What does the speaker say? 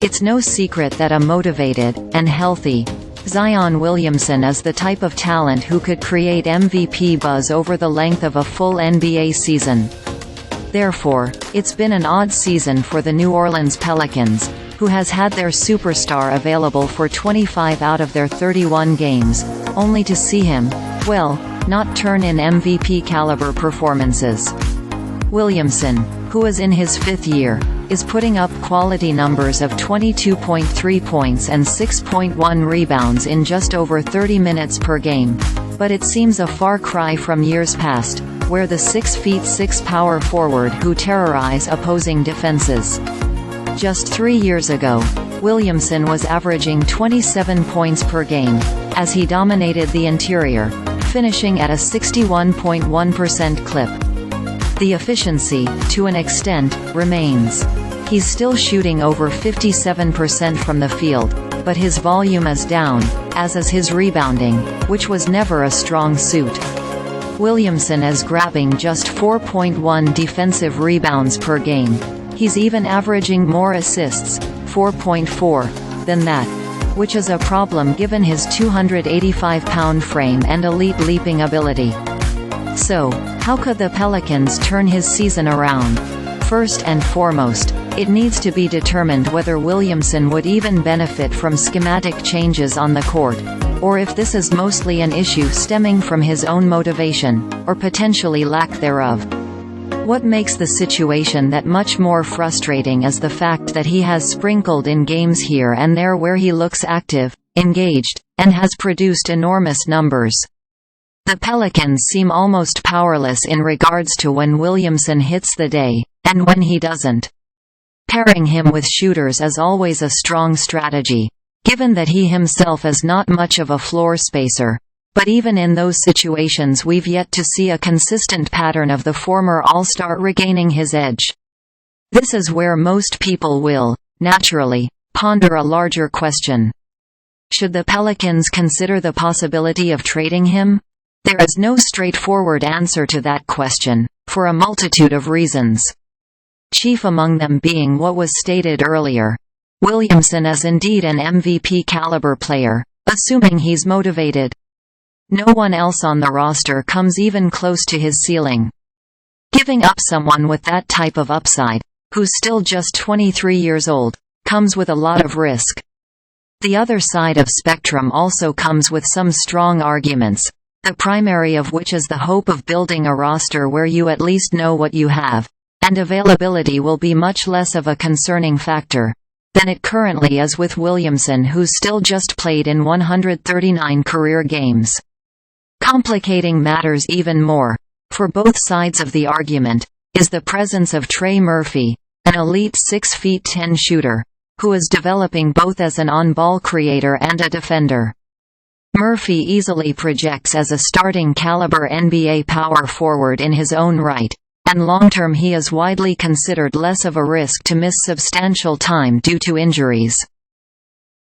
It's no secret that a motivated, and healthy, Zion Williamson is the type of talent who could create MVP buzz over the length of a full NBA season. Therefore, it's been an odd season for the New Orleans Pelicans, who has had their superstar available for 25 out of their 31 games, only to see him, well, not turn in MVP-caliber performances. Williamson, who is in his fifth year, is putting up quality numbers of 22.3 points and 6.1 rebounds in just over 30 minutes per game, but it seems a far cry from years past, where the 6'6" power forward who terrorize opposing defenses. Just 3 years ago, Williamson was averaging 27 points per game, as he dominated the interior, finishing at a 61.1% clip. The efficiency, to an extent, remains. He's still shooting over 57% from the field, but his volume is down, as is his rebounding, which was never a strong suit. Williamson is grabbing just 4.1 defensive rebounds per game. He's even averaging more assists, 4.4, than that, which is a problem given his 285-pound frame and elite leaping ability. So, how could the Pelicans turn his season around? First and foremost, it needs to be determined whether Williamson would even benefit from schematic changes on the court, or if this is mostly an issue stemming from his own motivation, or potentially lack thereof. What makes the situation that much more frustrating is the fact that he has sprinkled in games here and there where he looks active, engaged, and has produced enormous numbers. The Pelicans seem almost powerless in regards to when Williamson hits the day, and when he doesn't. Pairing him with shooters is always a strong strategy, given that he himself is not much of a floor spacer, but even in those situations we've yet to see a consistent pattern of the former All-Star regaining his edge. This is where most people will, naturally, ponder a larger question. Should the Pelicans consider the possibility of trading him? There is no straightforward answer to that question, for a multitude of reasons. Chief among them being what was stated earlier. Williamson is indeed an MVP-caliber player, assuming he's motivated. No one else on the roster comes even close to his ceiling. Giving up someone with that type of upside, who's still just 23 years old, comes with a lot of risk. The other side of spectrum also comes with some strong arguments, the primary of which is the hope of building a roster where you at least know what you have, and availability will be much less of a concerning factor than it currently is with Williamson, who's still just played in 139 career games. Complicating matters even more, for both sides of the argument, is the presence of Trey Murphy, an elite 6'10" shooter, who is developing both as an on-ball creator and a defender. Murphy easily projects as a starting caliber NBA power forward in his own right, and long-term he is widely considered less of a risk to miss substantial time due to injuries.